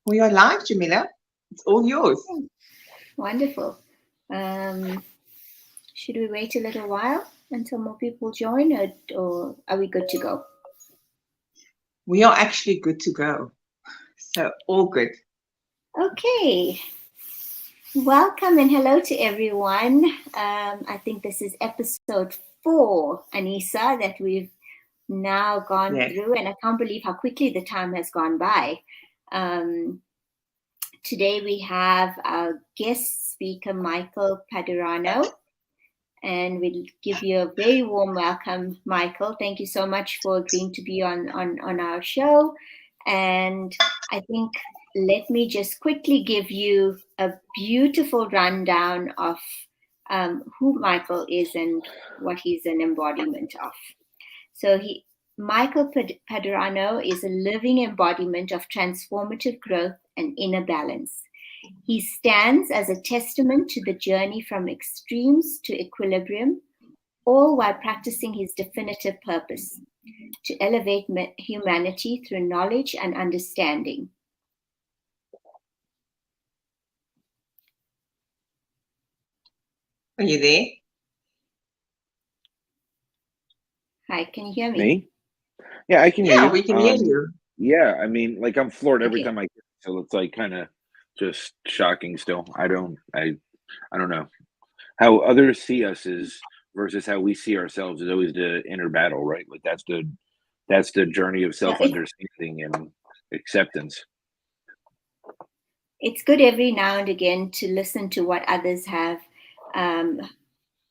We are live, Jamila. It's all yours. Wonderful. Um, should we wait a little while until more people join, or are we good to go? We are actually good to go. So, all good. Okay. Welcome and hello to everyone. I think this is episode 4, Anissa, that we've now gone Yes. through, and I can't believe how quickly the time has gone by. Um, Today we have our guest speaker, Michael Padirano. And we'll give you a very warm welcome, Michael. Thank you so much for agreeing to be on our show. And I think let me just quickly give you a beautiful rundown of who Michael is and what he's an embodiment of. So Michael Padirano is a living embodiment of transformative growth and inner balance. He stands as a testament to the journey from extremes to equilibrium, all while practicing his definitive purpose to elevate humanity through knowledge and understanding. Are you there? Hi, can you hear me? Me? Yeah, I can hear Yeah, you. we can hear you. Yeah, I mean, like I'm floored every Okay. time I hear it, so it's like kind of just shocking still. I don't know. How others see us is versus how we see ourselves is always the inner battle, right? Like that's the journey of self-understanding and acceptance. It's good every now and again to listen to what others have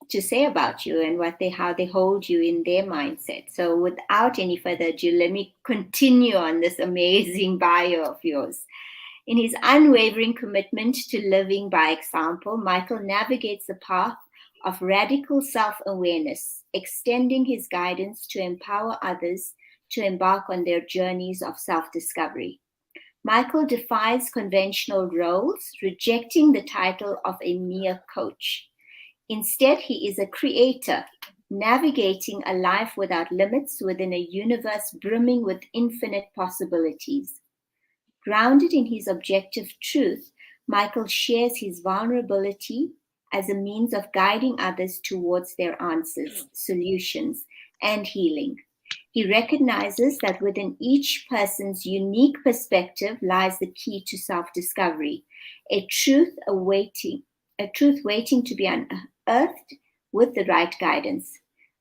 to say about you and how they hold you in their mindset. So without any further ado, let me continue on this amazing bio of yours. In his unwavering commitment to living by example, Michael navigates the path of radical self-awareness, extending his guidance to empower others to embark on their journeys of self-discovery. Michael defies conventional roles, rejecting the title of a mere coach. Instead, he is a creator, navigating a life without limits within a universe brimming with infinite possibilities. Grounded in his objective truth, Michael shares his vulnerability as a means of guiding others towards their answers, solutions, and healing. He recognizes that within each person's unique perspective lies the key to self-discovery, a truth waiting to be unearthed with the right guidance.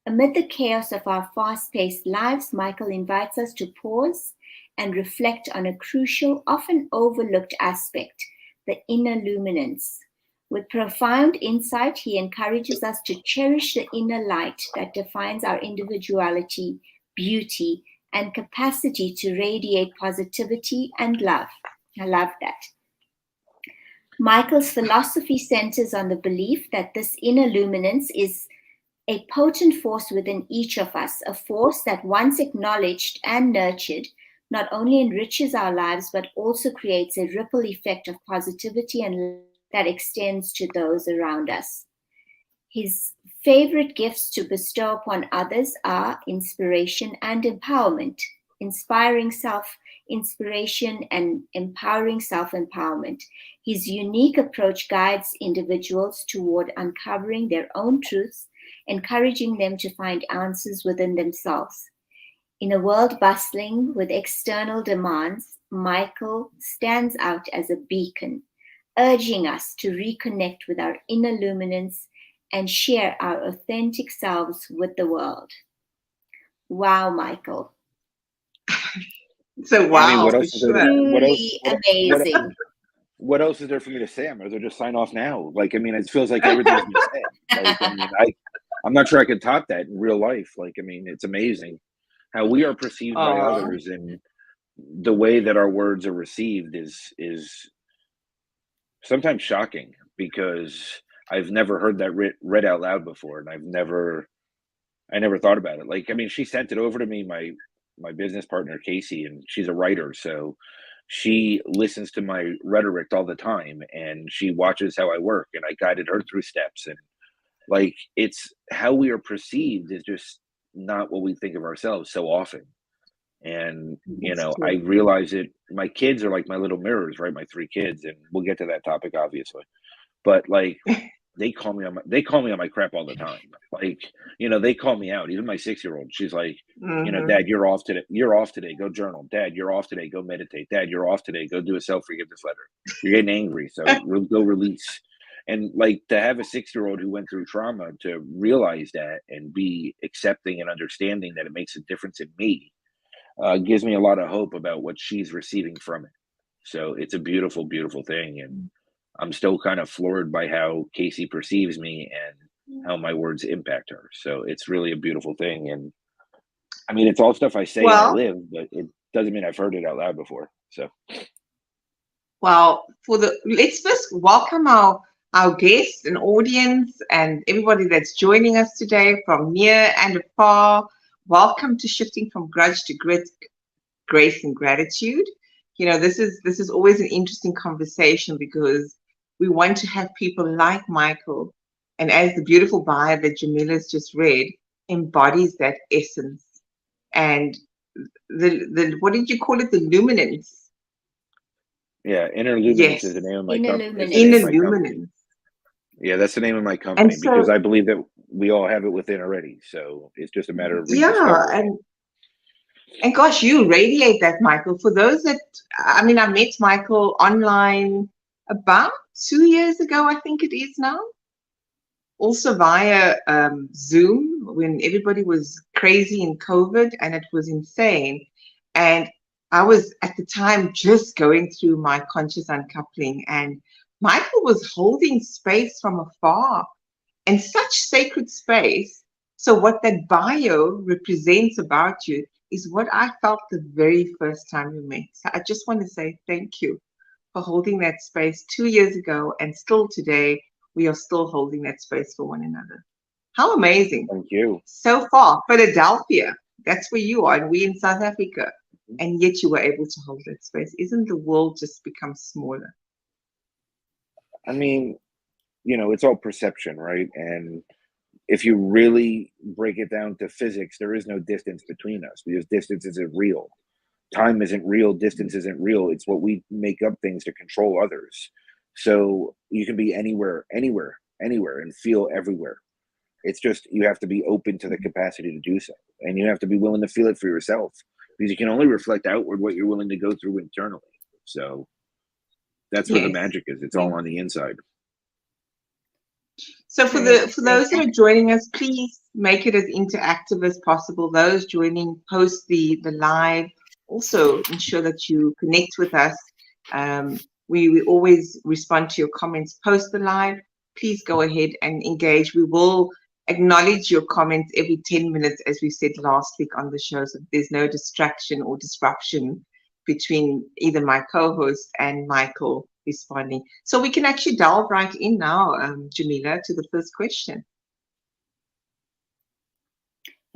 Amid the chaos of our fast-paced lives, Michael invites us to pause and reflect on a crucial, often overlooked aspect, the inner luminance. With profound insight, he encourages us to cherish the inner light that defines our individuality, beauty, and capacity to radiate positivity and love. I love that. Michael's philosophy centers on the belief that this inner luminance is a potent force within each of us, a force that once acknowledged and nurtured not only enriches our lives, but also creates a ripple effect of positivity and that extends to those around us. His favorite gifts to bestow upon others are inspiration and empowerment, inspiring self-inspiration and empowering self-empowerment. His unique approach guides individuals toward uncovering their own truths, encouraging them to find answers within themselves. In a world bustling with external demands, Michael stands out as a beacon, urging us to reconnect with our inner luminance and share our authentic selves with the world. Wow, Michael. So, I mean, wow, what for else is there? sure. Truly amazing. What else is there for me to say? I might as well just sign off now. Like, I mean, it feels like everything's been said. Like, I mean, I'm not sure I could top that in real life. Like, I mean, it's amazing how we are perceived by others, and the way that our words are received is sometimes shocking, because I've never heard that read out loud before, and I never thought about it. Like, I mean, she sent it over to me, my business partner Casey, and she's a writer, so she listens to my rhetoric all the time, and she watches how I work, and I guided her through steps, and like, it's how we are perceived is just not what we think of ourselves so often. And, That's I true. realize it. My kids are like my little mirrors, right? My three kids, and we'll get to that topic, obviously. But like, they call me on my crap all the time. Like, they call me out. Even my 6-year-old, she's like, Mm-hmm. Dad, you're off today. You're off today. Go journal. Dad, you're off today. Go meditate. Dad, you're off today. Go do a self-forgiveness letter. You're getting angry, so go release. And like, to have a 6-year-old who went through trauma, to realize that and be accepting and understanding that it makes a difference in me, gives me a lot of hope about what she's receiving from it. So it's a beautiful, beautiful thing. And I'm still kind of floored by how Casey perceives me and how my words impact her. So it's really a beautiful thing. And I mean, it's all stuff I say and I Well, live, but it doesn't mean I've heard it out loud before. So well, let's first welcome our guests and audience and everybody that's joining us today from near and afar. Welcome to Shifting from Grudge to Grit, Grace and Gratitude. This is always an interesting conversation because we want to have people like Michael, and as the beautiful bio that Jamila's just read embodies that essence and the what did you call it? The luminance. yeah, Inner Luminance Yes, is the name of my Inner company. Is the luminance. name of inner my company. luminance. Yeah, that's the name of my And company because so, I believe that we all have it within already. So it's just a matter of yeah, rediscovering it. and gosh, you radiate that, Michael. For those that, I mean, I met Michael online about 2 years ago, I think it is now, also via Zoom when everybody was crazy in COVID and it was insane. And I was at the time just going through my conscious uncoupling, and Michael was holding space from afar and such sacred space. So, what that bio represents about you is what I felt the very first time we met. So, I just want to say thank you for holding that space 2 years ago, and still today, we are still holding that space for one another. How amazing! Thank you. So far, Philadelphia, that's where you are, and we in South Africa, and yet you were able to hold that space. Isn't the world just become smaller? I mean, it's all perception, right? And if you really break it down to physics, there is no distance between us because distance isn't real. Time isn't real. Distance isn't real. It's what we make up things to control others. So you can be anywhere, anywhere, anywhere, and feel everywhere. It's just you have to be open to the capacity to do so, and you have to be willing to feel it for yourself because you can only reflect outward what you're willing to go through internally. So that's where the Yes. magic is. It's Yes. all on the inside. So for Great, those that great. are joining us, please make it as interactive as possible. Those joining, post the live. Also ensure that you connect with us. We always respond to your comments post the live. Please go ahead and engage. We will acknowledge your comments every 10 minutes, as we said last week on the show, so there's no distraction or disruption between either my co-host and Michael responding. So we can actually delve right in now, Jamila, to the first question.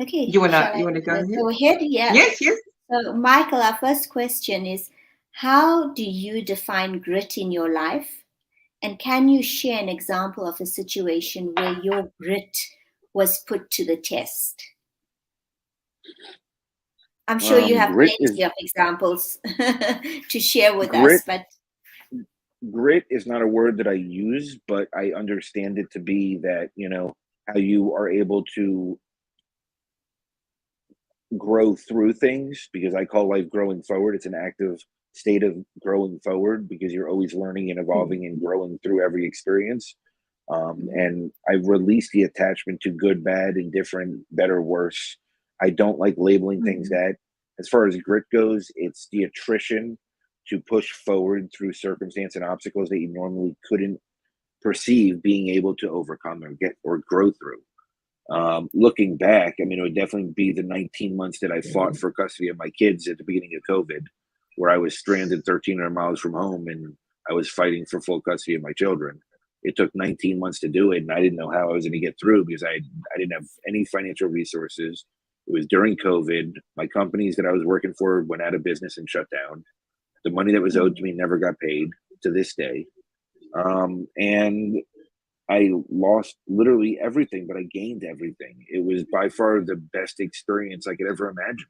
Okay. You Shall wanna I go ahead? go ahead? Yeah. Yes, yes. So, Michael, our first question is, how do you define grit in your life? And can you share an example of a situation where your grit was put to the test? I'm sure you have Grit is plenty of examples to share with grit. us, but Grit is not a word that I use, but I understand it to be that how you are able to grow through things because I call life growing forward. It's an active state of growing forward because you're always learning and evolving and growing through every experience. And I've released the attachment to good, bad, indifferent, better, worse. I don't like labeling things that. As far as grit goes, it's the attrition to push forward through circumstance and obstacles that you normally couldn't perceive being able to overcome or get or grow through. Looking back, I mean, it would definitely be the 19 months that I fought for custody of my kids at the beginning of COVID, where I was stranded 1,300 miles from home and I was fighting for full custody of my children. It took 19 months to do it, and I didn't know how I was going to get through because I didn't have any financial resources. It was during COVID. My companies that I was working for went out of business and shut down. The money that was owed to me never got paid to this day. And I lost literally everything, but I gained everything. It was by far the best experience I could ever imagine.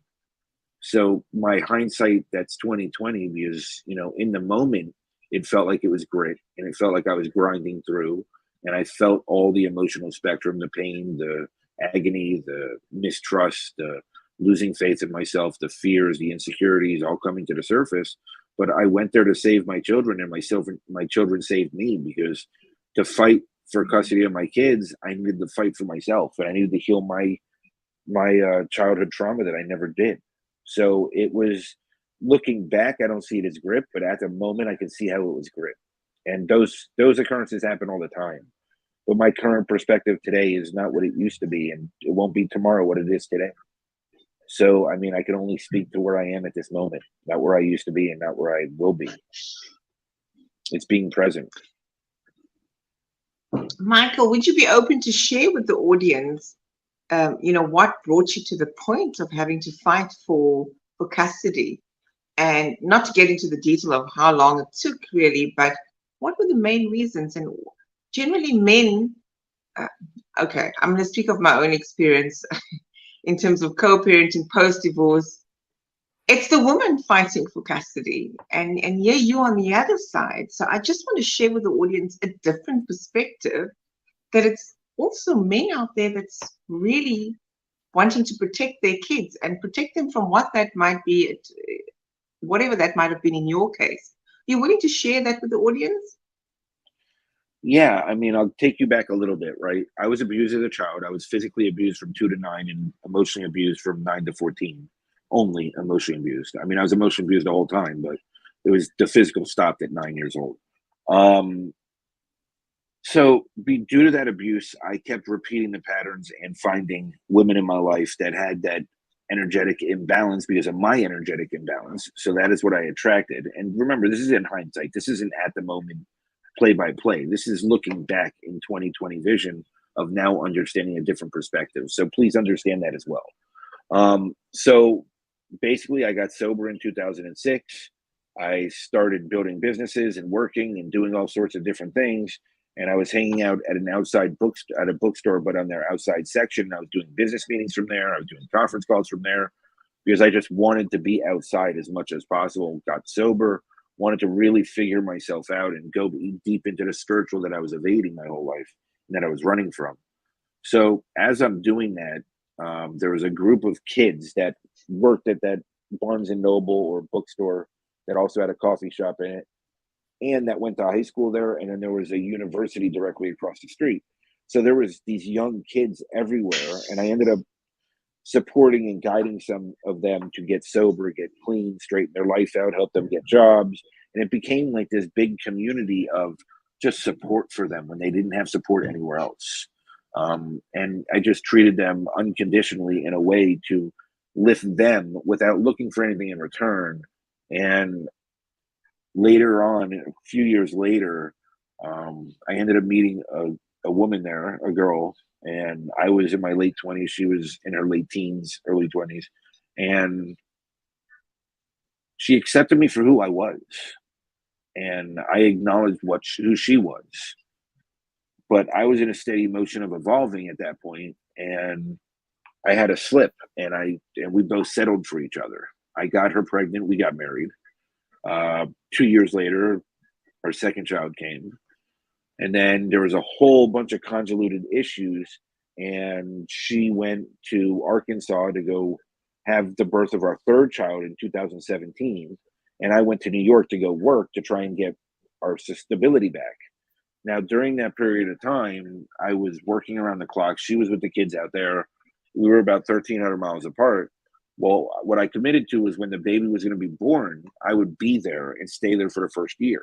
So my hindsight, that's 2020, because, you know, in the moment, it felt like it was grit, and it felt like I was grinding through, and I felt all the emotional spectrum, the pain, the agony, the mistrust, the losing faith in myself, the fears, the insecurities all coming to the surface. But I went there to save my children, and my children saved me, because to fight for custody of my kids, I needed to fight for myself, and I needed to heal my childhood trauma that I never did. So it was, looking back, I don't see it as grip, but at the moment, I can see how it was grip. And those occurrences happen all the time. But my current perspective today is not what it used to be, and it won't be tomorrow what it is today. So I mean, I can only speak to where I am at this moment, not where I used to be, and not where I will be. It's being present. Michael, would you be open to share with the audience, you know, what brought you to the point of having to fight for custody? And not to get into the detail of how long it took, really, but what were the main reasons? And generally, men, okay, I'm going to speak of my own experience in terms of co-parenting post-divorce. It's the woman fighting for custody, and here you on the other side. So I just want to share with the audience a different perspective, that it's also men out there that's really wanting to protect their kids and protect them from what that might be, whatever that might have been in your case. You willing to share that with the audience? Yeah, I mean, I'll take you back a little bit, right? I was abused as a child. I was physically abused from 2 to 9, and emotionally abused from 9 to 14. Only emotionally abused. I mean, I was emotionally abused the whole time, but it was, the physical stopped at 9 years old. So, due to that abuse, I kept repeating the patterns and finding women in my life that had that energetic imbalance because of my energetic imbalance. So that is what I attracted. And remember, this is in hindsight. This isn't at the moment play by play. This is looking back in 2020 vision of now understanding a different perspective. So please understand that as well. So basically, I got sober in 2006. I started building businesses and working and doing all sorts of different things. And I was hanging out at an outside bookstore, but on their outside section. I was doing business meetings from there. I was doing conference calls from there, because I just wanted to be outside as much as possible. Got sober, wanted to really figure myself out and go deep into the spiritual that I was evading my whole life and that I was running from. So as I'm doing that, there was a group of kids that worked at that Barnes and Noble or bookstore that also had a coffee shop in it, and that went to high school there. And then there was a university directly across the street. So there was these young kids everywhere, and I ended up supporting and guiding some of them to get sober, get clean, straighten their life out, help them get jobs. And it became like this big community of just support for them when they didn't have support anywhere else. And I just treated them unconditionally in a way to lift them without looking for anything in return. And later on, a few years later, I ended up meeting a woman there, a girl, and I was in my late 20s. She was in her late teens, early 20s. And she accepted me for who I was. And I acknowledged who she was. But I was in a steady motion of evolving at that point, and I had a slip, and we both settled for each other. I got her pregnant. We got married. 2 years later, our second child came. And then there was a whole bunch of convoluted issues, and she went to Arkansas to go have the birth of our third child in 2017. And I went to New York to go work to try and get our stability back. Now, during that period of time, I was working around the clock. She was with the kids out there. We were about 1,300 miles apart. Well, what I committed to was when the baby was going to be born, I would be there and stay there for the first year.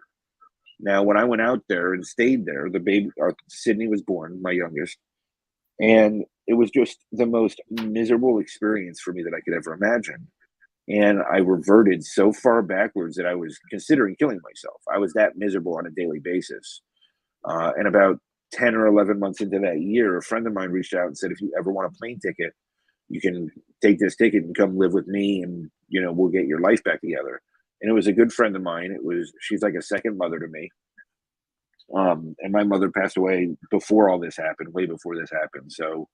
Now, when I went out there and stayed there, the baby, Sydney was born, my youngest, and it was just the most miserable experience for me that I could ever imagine. And I reverted so far backwards that I was considering killing myself. I was that miserable on a daily basis. And about 10 or 11 months into that year, a friend of mine reached out and said, if you ever want a plane ticket, you can take this ticket and come live with me, and, you know, we'll get your life back together. And it was a good friend of mine. She's like a second mother to me. And my mother passed away before all this happened, way before this happened. So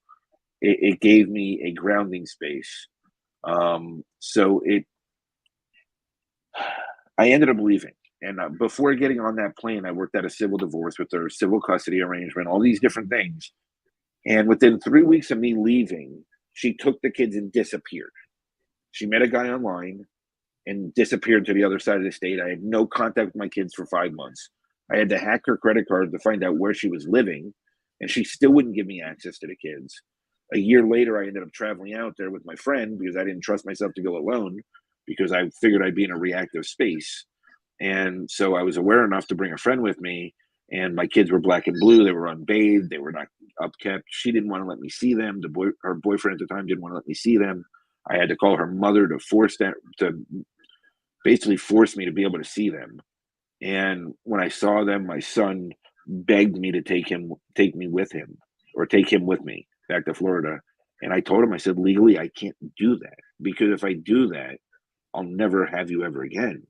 it gave me a grounding space. So I ended up leaving. And before getting on that plane, I worked out a civil divorce with her, civil custody arrangement, all these different things. And within 3 weeks of me leaving, she took the kids and disappeared. She met a guy online and disappeared to the other side of the state. I had no contact with my kids for 5 months. I had to hack her credit card to find out where she was living, and she still wouldn't give me access to the kids. A year later, I ended up traveling out there with my friend because I didn't trust myself to go alone because I figured I'd be in a reactive space. And so I was aware enough to bring a friend with me, and my kids were black and blue. They were unbathed. They were not upkept. She didn't want to let me see them. Her boyfriend at the time didn't want to let me see them. I had to call her mother to basically force me to be able to see them. And when I saw them, my son begged me to take him with me back to Florida. And I told him, I said, legally, I can't do that, because if I do that, I'll never have you ever again.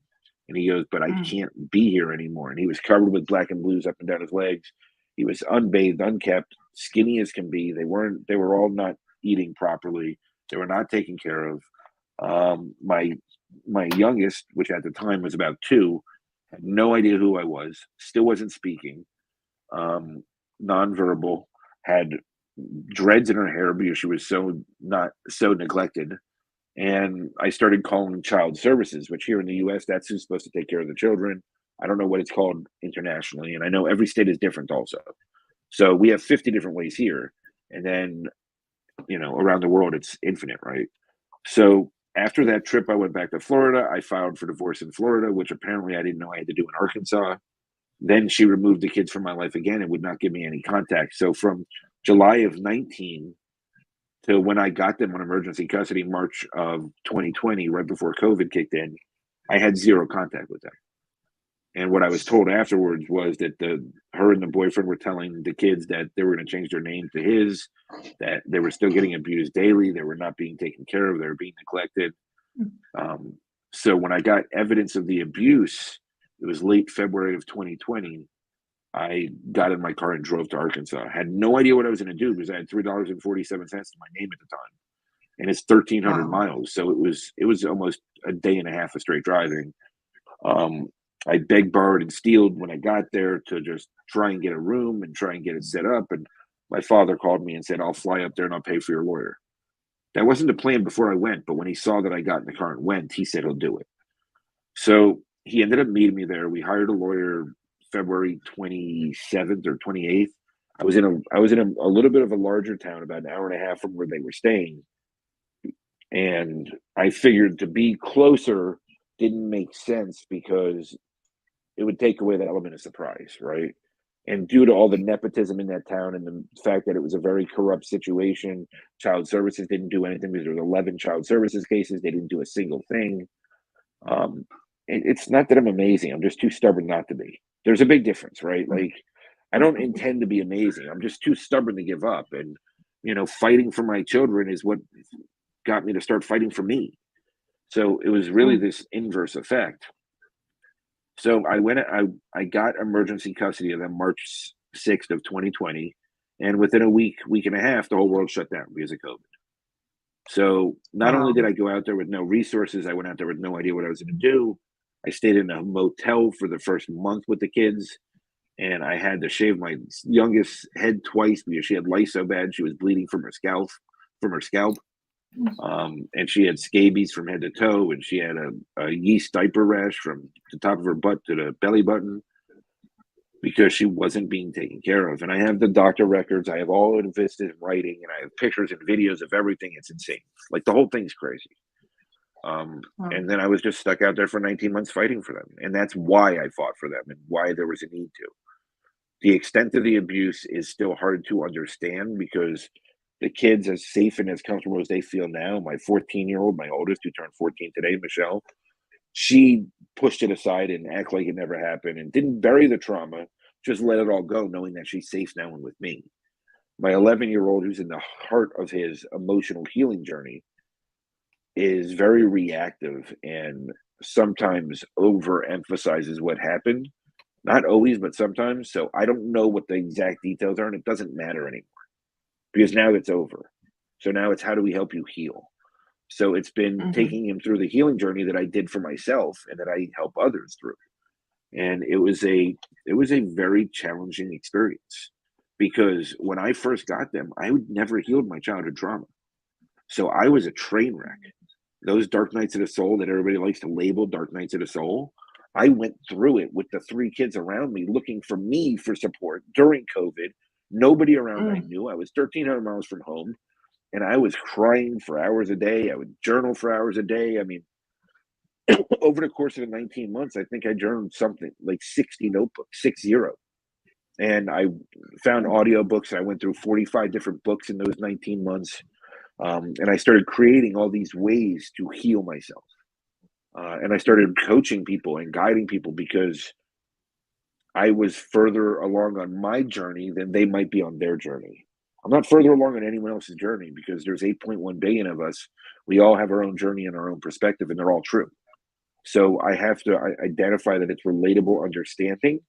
And he goes, but I can't be here anymore. And he was covered with black and blues up and down his legs. He was unbathed, unkept, skinny as can be. They were all not eating properly. They were not taken care of. My youngest, which at the time was about 2, had no idea who I was, still wasn't speaking, nonverbal, had dreads in her hair because she was so neglected. And I started calling child services, which here in the US, that's who's supposed to take care of the children. I don't know what it's called internationally, and I know every state is different also. So we have 50 different ways here, and then around the world it's infinite, right? So after that trip, I went back to Florida. I filed for divorce in Florida, which apparently I didn't know I had to do in Arkansas. Then she removed the kids from my life again and would not give me any contact. So from July of 19 to when I got them on emergency custody, March of 2020, right before COVID kicked in, I had zero contact with them. And what I was told afterwards was that her and the boyfriend were telling the kids that they were going to change their name to his, that they were still getting abused daily. They were not being taken care of. They were being neglected. So when I got evidence of the abuse, it was late February of 2020. I got in my car and drove to Arkansas. I had no idea what I was going to do because I had $3.47 to my name at the time, and it's 1,300 miles. So it was almost a day and a half of straight driving. I begged, borrowed, and stealed when I got there to just try and get a room and try and get it set up. And my father called me and said, "I'll fly up there and I'll pay for your lawyer." That wasn't the plan before I went, but when he saw that I got in the car and went, he said he'll do it. So he ended up meeting me there. We hired a lawyer February 27th or 28th. I was in a little bit of a larger town, about an hour and a half from where they were staying. And I figured to be closer didn't make sense because it would take away that element of surprise, right? And due to all the nepotism in that town and the fact that it was a very corrupt situation, child services didn't do anything because there was 11 child services cases. They didn't do a single thing. It's not that I'm amazing. I'm just too stubborn not to be. There's a big difference, right? Like, I don't intend to be amazing. I'm just too stubborn to give up. And, fighting for my children is what got me to start fighting for me. So it was really this inverse effect. So I got emergency custody of them March 6th of 2020. And within a week and a half, the whole world shut down because of COVID. So not only did I go out there with no resources, I went out there with no idea what I was going to do. I stayed in a motel for the first month with the kids, and I had to shave my youngest head twice because she had lice so bad she was bleeding from her scalp. And she had scabies from head to toe, and she had a yeast diaper rash from the top of her butt to the belly button because she wasn't being taken care of. And I have the doctor records. I have all of this in writing, and I have pictures and videos of everything. It's insane. Like, the whole thing's crazy. And then I was just stuck out there for 19 months fighting for them. And that's why I fought for them and why there was a need to. The extent of the abuse is still hard to understand because the kids, as safe and as comfortable as they feel now, my 14-year-old, my oldest, who turned 14 today, Michelle, she pushed it aside and acted like it never happened and didn't bury the trauma, just let it all go, knowing that she's safe now and with me. My 11-year-old, who's in the heart of his emotional healing journey, is very reactive and sometimes overemphasizes what happened. Not always, but sometimes. So I don't know what the exact details are, and it doesn't matter anymore because now it's over. So now it's how do we help you heal? So it's been taking him through the healing journey that I did for myself and that I help others through. And it was a very challenging experience, because when I first got them, I would never healed my childhood trauma. So I was a train wreck. Those dark nights of the soul that everybody likes to label dark nights of the soul, I went through it with the 3 kids around me looking for me for support during COVID. Nobody around I knew. I was 1,300 miles from home, and I was crying for hours a day. I would journal for hours a day. I mean, over the course of the 19 months, I think I journaled something like 60 notebooks, 60. And I found audiobooks. I went through 45 different books in those 19 months. And I started creating all these ways to heal myself. And I started coaching people and guiding people, because I was further along on my journey than they might be on their journey. I'm not further along on anyone else's journey, because there's 8.1 billion of us. We all have our own journey and our own perspective, and they're all true. So I have to identify that it's relatable understanding,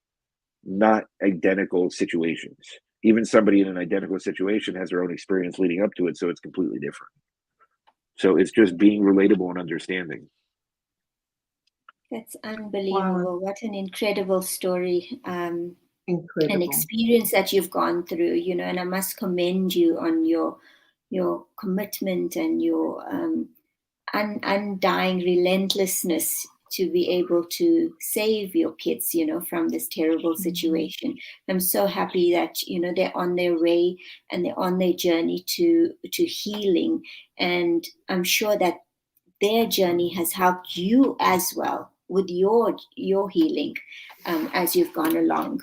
not identical situations. Even somebody in an identical situation has their own experience leading up to it, so it's completely different. So it's just being relatable and understanding. That's unbelievable. Wow. What an incredible story. Incredible. An experience that you've gone through, you know, and I must commend you on your commitment and your undying relentlessness to be able to save your kids, you know, from this terrible situation. I'm so happy that, you know, they're on their way and they're on their journey to healing. And I'm sure that their journey has helped you as well with your healing as you've gone along.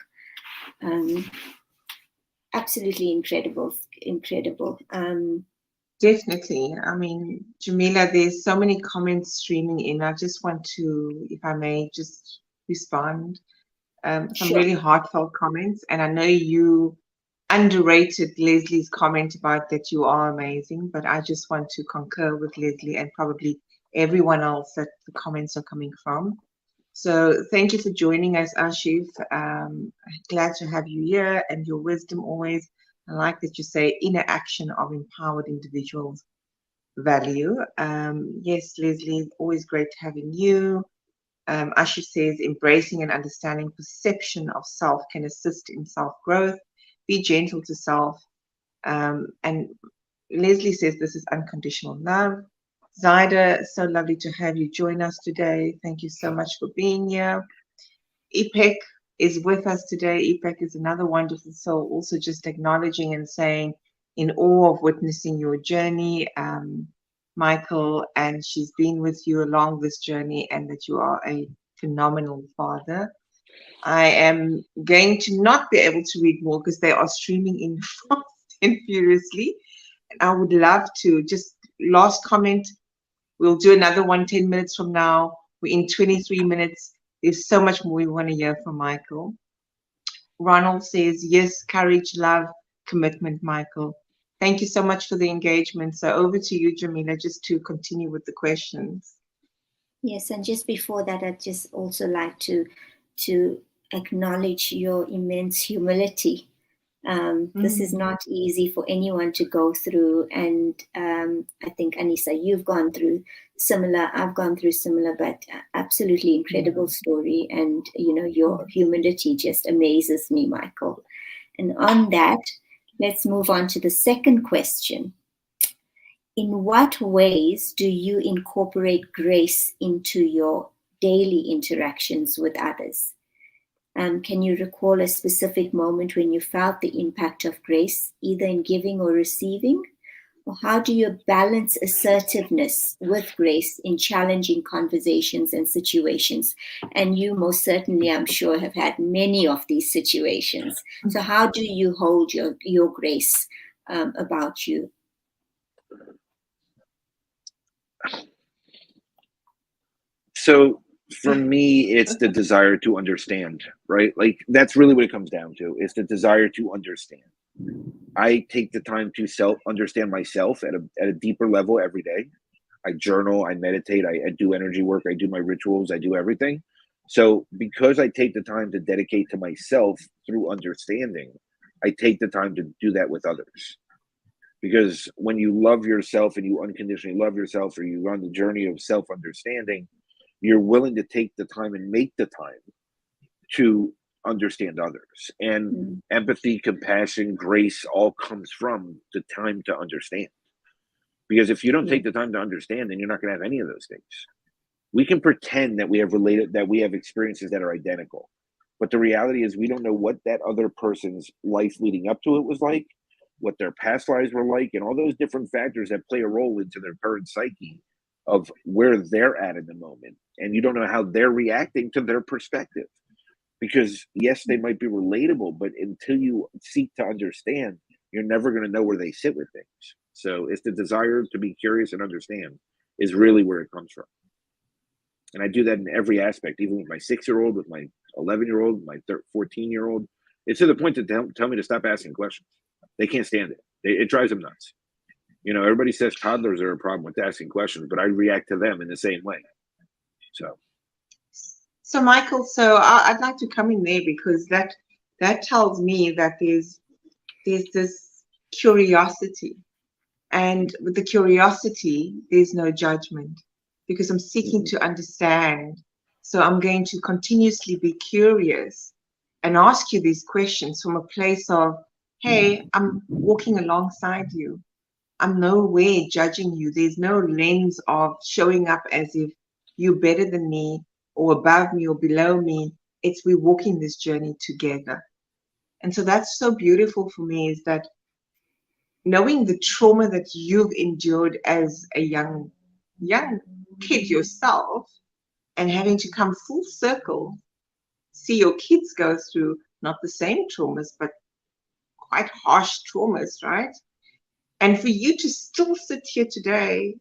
Absolutely incredible. Definitely. I mean, Jamila, there's so many comments streaming in. I just want to, if I may, just respond. Some really heartfelt comments. And I know you underrated Leslie's comment about that you are amazing, but I just want to concur with Leslie and probably everyone else that the comments are coming from. So thank you for joining us, Ashif. Glad to have you here, and your wisdom always. I like that you say inner action of empowered individuals value. Yes, Leslie, always great having you. Ashif says embracing and understanding perception of self can assist in self-growth. Be gentle to self. And Leslie says this is unconditional love. Zaida, so lovely to have you join us today. Thank you so much for being here. Ipek is with us today. Ipek is another wonderful soul, also just acknowledging and saying in awe of witnessing your journey, Michael, and she's been with you along this journey, and that you are a phenomenal father. I am going to not be able to read more because they are streaming in fast and furiously. And I would love to just last comment. We'll do another one 10 minutes from now. We're in 23 minutes. There's so much more we want to hear from Michael. Ronald says, yes, courage, love, commitment, Michael. Thank you so much for the engagement. So over to you, Jamila, just to continue with the questions. Yes, and just before that, I'd just also like to acknowledge your immense humility. This is not easy for anyone to go through, and I think, Anissa, you've gone through similar, I've gone through similar, but absolutely incredible story, and you know, your humility just amazes me, Michael. And on that, let's move on to the second question. In what ways do you incorporate grace into your daily interactions with others? Can you recall a specific moment when you felt the impact of grace, either in giving or receiving? Or how do you balance assertiveness with grace in challenging conversations and situations? And you most certainly, I'm sure, have had many of these situations. So how do you hold your grace about you? So for me, it's the desire to understand, right? Like, that's really what it comes down to. It's the desire to understand. I take the time to understand myself at a deeper level every day. I journal, I meditate, I do energy work, I do my rituals, I do everything. So because I take the time to dedicate to myself through understanding, I take the time to do that with others. Because when you love yourself and you unconditionally love yourself, or you're on the journey of self-understanding, you're willing to take the time and make the time to understand others. And empathy, compassion, grace all comes from the time to understand. Because if you don't take the time to understand, then you're not going to have any of those things. We can pretend that we have experiences that are identical, but the reality is we don't know what that other person's life leading up to it was like, what their past lives were like, and all those different factors that play a role into their current psyche of where they're at in the moment. And you don't know how they're reacting to their perspective. Because yes, they might be relatable, but until you seek to understand, you're never going to know where they sit with things. So it's the desire to be curious and understand is really where it comes from. And I do that in every aspect, even with my 6-year-old, with my 11-year-old, my 14-year-old. It's to the point to tell me to stop asking questions. They can't stand it. It drives them nuts. You know, everybody says toddlers are a problem with asking questions, but I react to them in the same way. So Michael, I'd like to come in there, because that tells me that there's this curiosity, and with the curiosity, there's no judgment, because I'm seeking to understand. So I'm going to continuously be curious and ask you these questions from a place of, hey, I'm walking alongside you. I'm nowhere judging you. There's no lens of showing up as if you're better than me or above me or below me. It's we're walking this journey together. And so that's so beautiful for me, is that knowing the trauma that you've endured as a young kid yourself, and having to come full circle, see your kids go through not the same traumas, but quite harsh traumas, right? And for you to still sit here today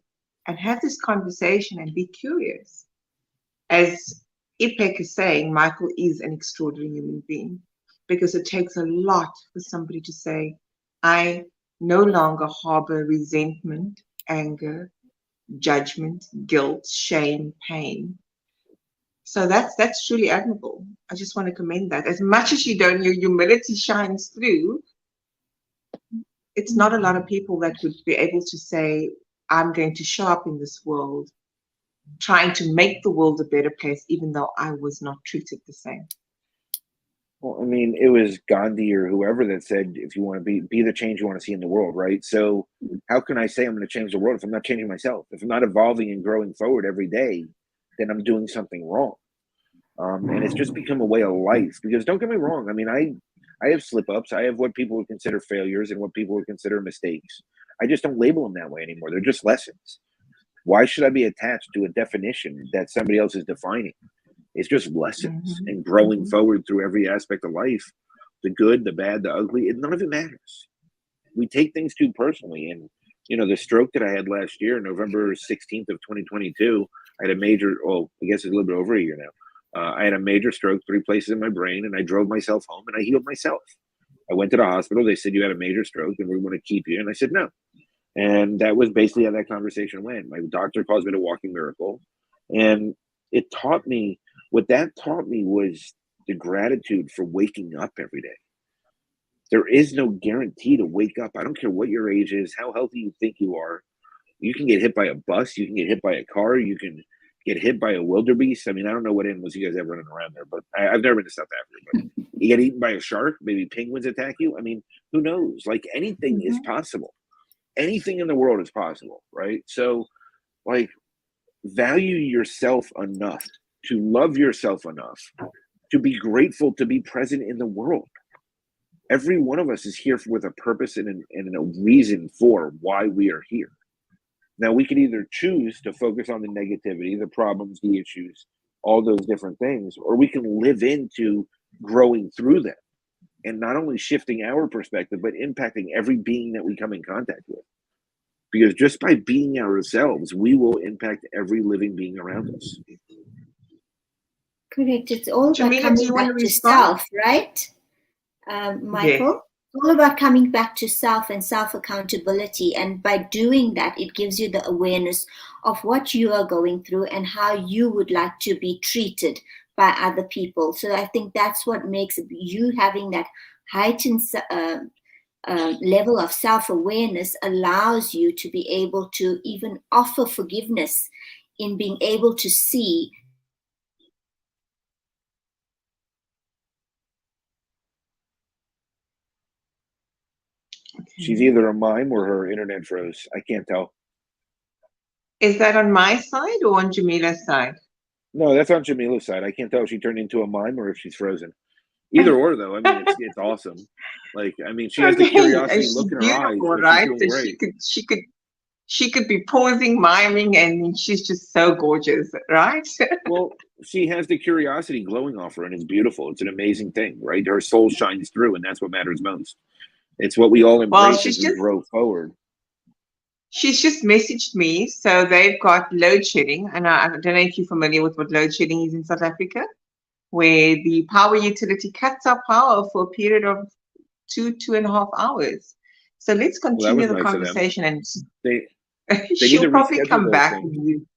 and have this conversation and be curious. As Ipek is saying, Michael is an extraordinary human being, because it takes a lot for somebody to say, I no longer harbor resentment, anger, judgment, guilt, shame, pain. So that's truly admirable. I just want to commend that. As much as you don't, your humility shines through. It's not a lot of people that would be able to say, I'm going to show up in this world trying to make the world a better place, even though I was not treated the same. Well, I mean, it was Gandhi or whoever that said, if you want to be the change you want to see in the world, right? So how can I say I'm going to change the world if I'm not changing myself? If I'm not evolving and growing forward every day, then I'm doing something wrong. And it's just become a way of life. Because don't get me wrong, I mean, I have slip-ups. I have what people would consider failures and what people would consider mistakes. I just don't label them that way anymore. They're just lessons. Why should I be attached to a definition that somebody else is defining? It's just lessons and growing forward through every aspect of life, the good, the bad, the ugly, and none of it matters. We take things too personally. And, you know, the stroke that I had last year, November 16th of 2022, I had a major, I guess it's a little bit over a year now. I had a major stroke, 3 places in my brain, and I drove myself home and I healed myself. I went to the hospital. They said, you had a major stroke and we want to keep you. And I said, no. And that was basically how that conversation went. My doctor calls me a walking miracle. And it taught me, what that taught me was the gratitude for waking up every day. There is no guarantee to wake up. I don't care what your age is, how healthy you think you are. You can get hit by a bus. You can get hit by a car. You can get hit by a wildebeest. I mean, I don't know what animals you guys have running around there, but I've never been to South Africa. But you get eaten by a shark. Maybe penguins attack you. I mean, who knows? Like, anything is possible. Anything in the world is possible, right? So, like, value yourself enough to love yourself enough to be grateful to be present in the world. Every one of us is here with a purpose and a reason for why we are here. Now, we can either choose to focus on the negativity, the problems, the issues, all those different things, or we can live into growing through them and not only shifting our perspective, but impacting every being that we come in contact with. Because just by being ourselves, we will impact every living being around us. Correct. It's all about Jamila, coming back to self, right, Michael? Yes. It's all about coming back to self and self-accountability. And by doing that, it gives you the awareness of what you are going through and how you would like to be treated by other people. So I think that's what makes you having that heightened level of self-awareness allows you to be able to even offer forgiveness in being able to see. She's either a mime or her internet froze. I can't tell. Is that on my side or on Jamila's side? No, that's on Jamila's side. I can't tell if she turned into a mime or if she's frozen. Either or, though. I mean, it's awesome. Like, I mean, she has the Okay, curiosity she's look in her eyes, beautiful, but right? she's doing So great. she could be pausing, miming, and she's just so gorgeous, right? Well, she has the curiosity glowing off her, and it's beautiful. It's an amazing thing, right? Her soul shines through, and that's what matters most. It's what we all Well, embrace as we grow forward. she's just messaged me. So they've got load shedding, and I don't know if you're familiar with what load shedding is in South Africa, where the power utility cuts our power for a period of 2.5 hours. So let's Well, that continue was the nice of them. conversation, and They need she'll to probably reschedule come those back things. with you.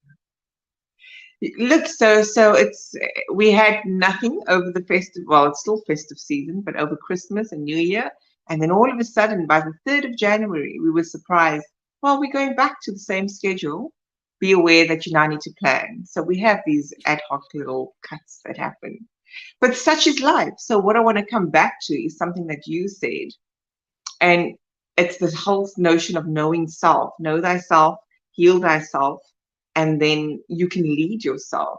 Look, so it's we had nothing over the festive. Well, it's still festive season, but over Christmas and New Year, and then all of a sudden, by the 3rd of January, we were surprised. Well, we're going back to the same schedule. Be aware that you now need to plan. So we have these ad hoc little cuts that happen, but such is life. So what I want to come back to is something that you said, and it's this whole notion of knowing self. Know thyself, heal thyself, and then you can lead yourself.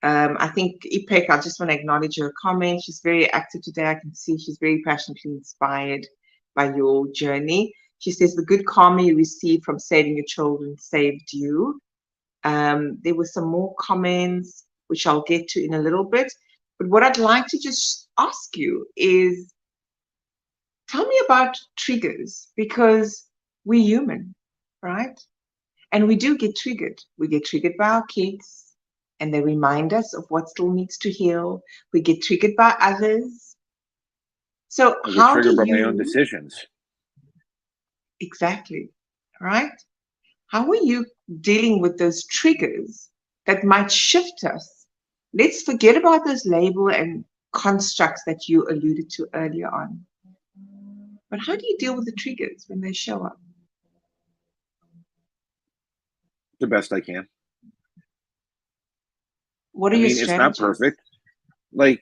I think Ipek, I just want to acknowledge her comment. She's very active today. I can see she's very passionately inspired by your journey. She says the good karma you receive from saving your children saved you. There were some more comments, which I'll get to in a little bit. But what I'd like to just ask you is, tell me about triggers, because we're human, right? And we do get triggered. We get triggered by our kids, and they remind us of what still needs to heal. We get triggered by others. So I get how do triggered by my own you decisions. exactly, right? How are you dealing with those triggers that might shift us? Let's forget about those label and constructs that you alluded to earlier on. But how do you deal with the triggers when they show up? The best I can. What are I your mean, it's not strategies? perfect. Like,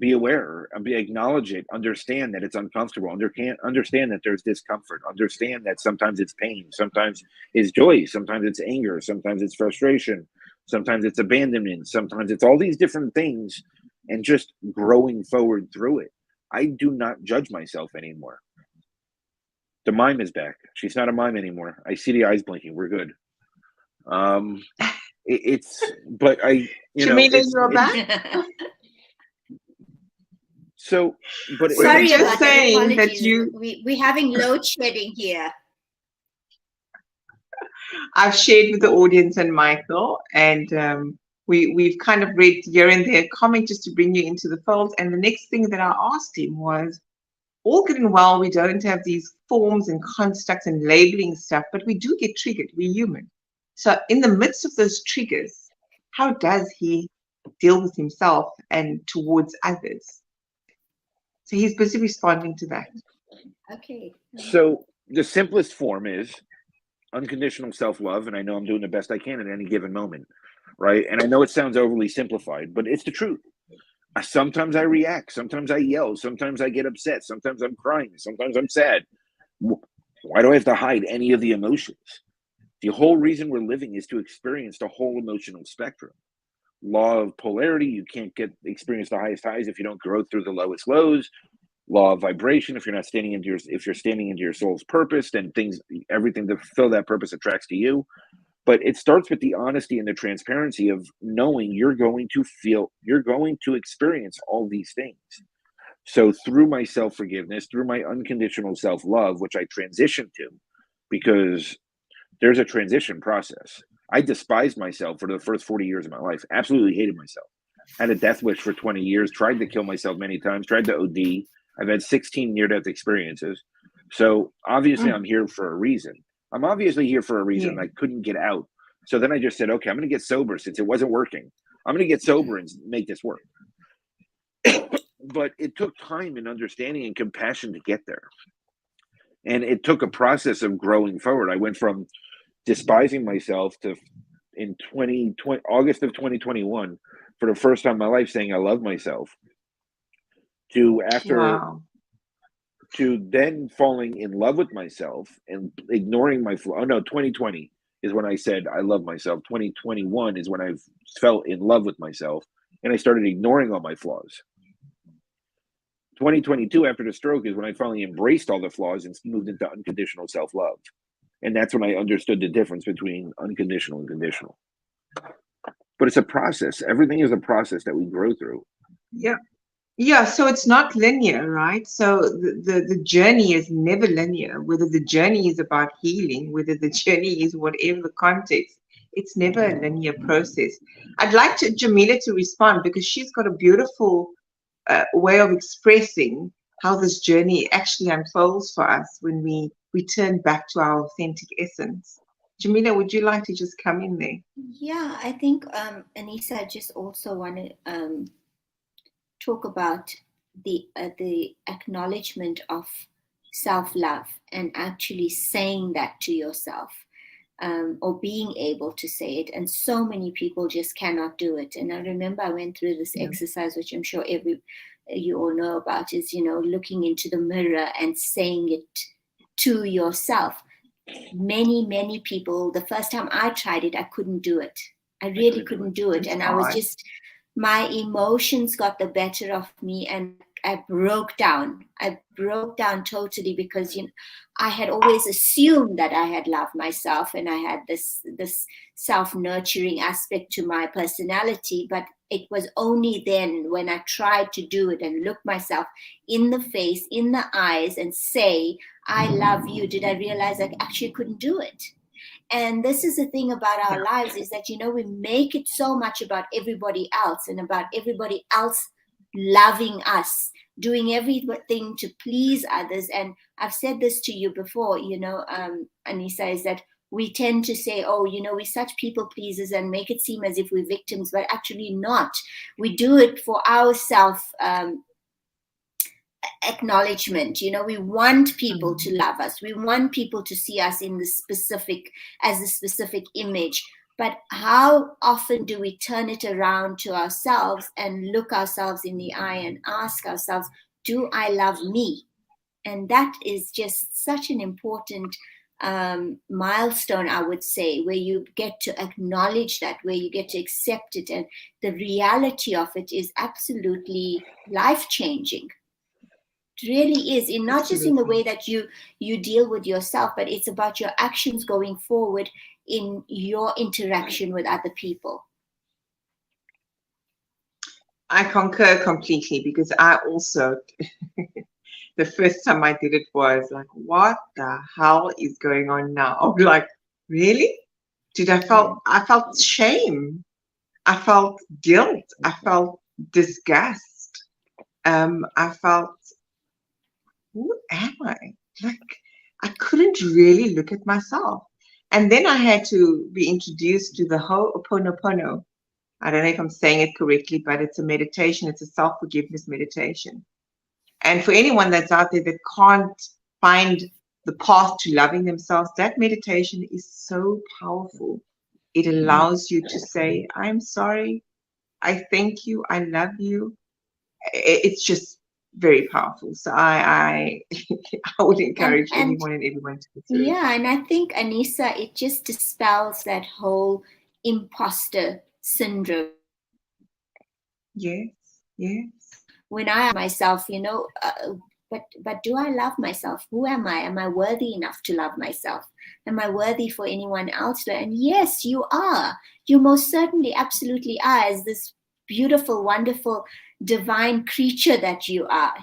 be aware, acknowledge it, understand that it's uncomfortable, understand that there's discomfort, understand that sometimes it's pain, sometimes it's joy, sometimes it's anger, sometimes it's frustration, sometimes it's abandonment, sometimes it's all these different things, and just growing forward through it. I do not judge myself anymore. The mime is back. She's not a mime anymore. I see the eyes blinking. We're good. But Jamila, you're back? So, but We were Sorry just about that. saying that Apologies. We're having load shedding here. I've shared with the audience and Michael, and we've kind of read here and there a comment just to bring you into the fold. And the next thing that I asked him was, all good and well, we don't have these forms and constructs and labeling stuff, but we do get triggered. We're human. So in the midst of those triggers, how does he deal with himself and towards others? So he's busy responding to that. Okay. So the simplest form is unconditional self-love, and I know I'm doing the best I can at any given moment, right? And I know it sounds overly simplified, but it's the truth. Sometimes I react, sometimes I yell, sometimes I get upset, sometimes I'm crying, sometimes I'm sad. Why do I have to hide any of the emotions? The whole reason we're living is to experience the whole emotional spectrum. Law of polarity, you can't experience the highest highs if you don't grow through the lowest lows. Law of vibration, if you're standing into your soul's purpose, then everything to fulfill that purpose attracts to you. But it starts with the honesty and the transparency of knowing you're going to experience all these things. So through my self-forgiveness, through my unconditional self-love, which I transitioned to, because there's a transition process. I despised myself for the first 40 years of my life, absolutely hated myself. Had a death wish for 20 years, tried to kill myself many times, tried to OD. I've had 16 near-death experiences. So obviously I'm here for a reason. I'm obviously here for a reason. Yeah. I couldn't get out. So then I just said, okay, I'm going to get sober since it wasn't working. I'm going to get sober and make this work. But it took time and understanding and compassion to get there. And it took a process of growing forward. I went from despising myself to in 2020, August of 2021, for the first time in my life saying I love myself, to Wow. then falling in love with myself and ignoring my flaw. Oh no, 2020 is when I said I love myself. 2021 is when I fell in love with myself and I started ignoring all my flaws. 2022, after the stroke, is when I finally embraced all the flaws and moved into unconditional self-love. And that's when I understood the difference between unconditional and conditional. But it's a process. Everything is a process that we grow through. Yeah. Yeah, so it's not linear, right? So the journey is never linear, whether the journey is about healing, whether the journey is whatever the context, it's never a linear process. I'd like Jamila to respond because she's got a beautiful way of expressing how this journey actually unfolds for us when we return back to our authentic essence. Jamila, would you like to just come in there? Yeah, I think, Anissa, I just also want to talk about the acknowledgement of self-love and actually saying that to yourself, or being able to say it. And so many people just cannot do it. And I remember I went through this exercise, which I'm sure you all know about, is, looking into the mirror and saying it to yourself. Many people, the first time I tried it, I couldn't do it. I really couldn't do it. And I was just, my emotions got the better of me and I broke down. I broke down totally because I had always assumed that I had loved myself and I had this self-nurturing aspect to my personality. But it was only then when I tried to do it and look myself in the face, in the eyes and say, I love you, did I realize I actually couldn't do it. And this is the thing about our lives, is that, we make it so much about everybody else and about everybody else loving us, doing everything to please others. And I've said this to you before, Anissa, is that we tend to say, oh, we're such people pleasers and make it seem as if we're victims, but actually not. We do it for our self acknowledgement. We want people to love us. We want people to see us in the specific image. But how often do we turn it around to ourselves and look ourselves in the eye and ask ourselves, do I love me? And that is just such an important milestone, I would say, where you get to acknowledge that, where you get to accept it. And the reality of it is absolutely life-changing. It really is, not just in the way that you deal with yourself, but it's about your actions going forward in your interaction with other people. I concur completely, because I also, the first time I did it was like, what the hell is going on now? Like, really? I felt shame. I felt guilt. I felt disgust. I felt, who am I? Like, I couldn't really look at myself. And then I had to be introduced to the Ho'oponopono. I don't know if I'm saying it correctly, but it's a meditation. It's a self-forgiveness meditation. And for anyone that's out there that can't find the path to loving themselves, that meditation is so powerful. It allows you to say, I'm sorry, I thank you, I love you. It's just very powerful. So I would encourage anyone and everyone to consider it. Yeah, and I think, Anissa, it just dispels that whole imposter syndrome. Yes. When I myself, but do I love myself? Who am I? Am I worthy enough to love myself? Am I worthy for anyone else to? And yes, you are. You most certainly, absolutely are, as this beautiful, wonderful, divine creature that you are,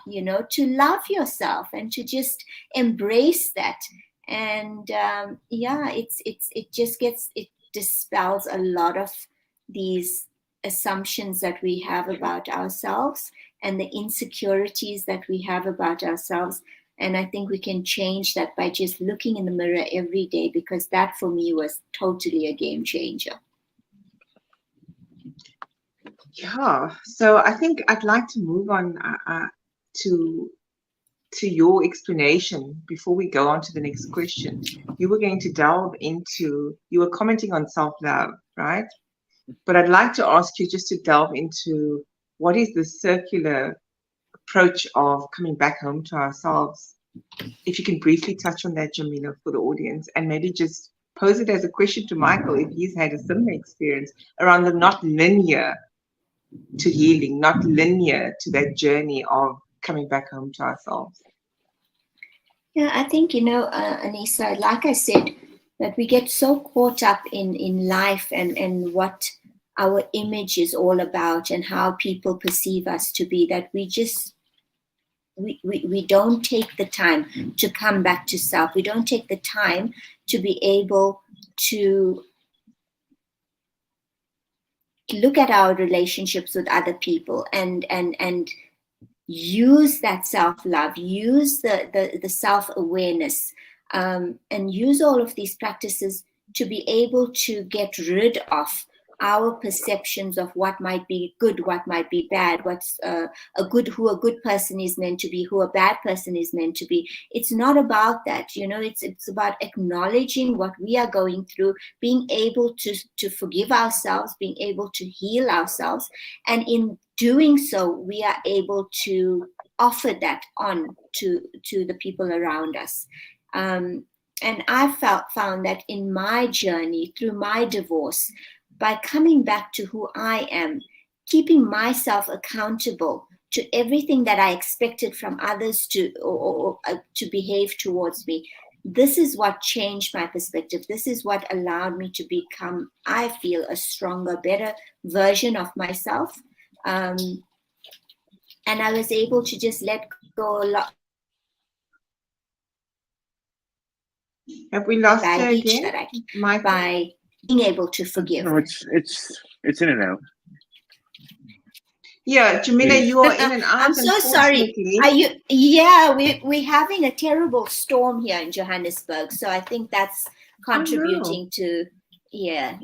to love yourself and to just embrace that. And it dispels a lot of these assumptions that we have about ourselves and the insecurities that we have about ourselves. And I think we can change that by just looking in the mirror every day, because that for me was totally a game changer. Yeah, so I think I'd like to move on to to your explanation, before we go on to the next question, you were going to delve into, you were commenting on self-love, right? But I'd like to ask you just to delve into what is the circular approach of coming back home to ourselves. If you can briefly touch on that, Jamila, for the audience, and maybe just pose it as a question to Michael if he's had a similar experience around the not linear to healing, not linear to that journey of coming back home to ourselves. Yeah, I think, Anissa, like I said, that we get so caught up in life and what our image is all about and how people perceive us to be, that we just, we don't take the time to come back to self. We don't take the time to be able to look at our relationships with other people and use that self-love, use the self-awareness, and use all of these practices to be able to get rid of our perceptions of what might be good, what might be bad, what's who a good person is meant to be, who a bad person is meant to be. It's not about that, it's about acknowledging what we are going through, being able to forgive ourselves, being able to heal ourselves, and in doing so, we are able to offer that on to the people around us. And I found that in my journey through my divorce, by coming back to who I am, keeping myself accountable to everything that I expected from others to behave towards me. This is what changed my perspective. This is what allowed me to become, I feel, a stronger, better version of myself. And I was able to just let go a lot. Have we lost her again? By being able to forgive. No, it's in and out. Yeah, Jamila, you are in and out. I'm so sorry. Are you? Yeah, we're having a terrible storm here in Johannesburg, so I think that's contributing to. Yeah.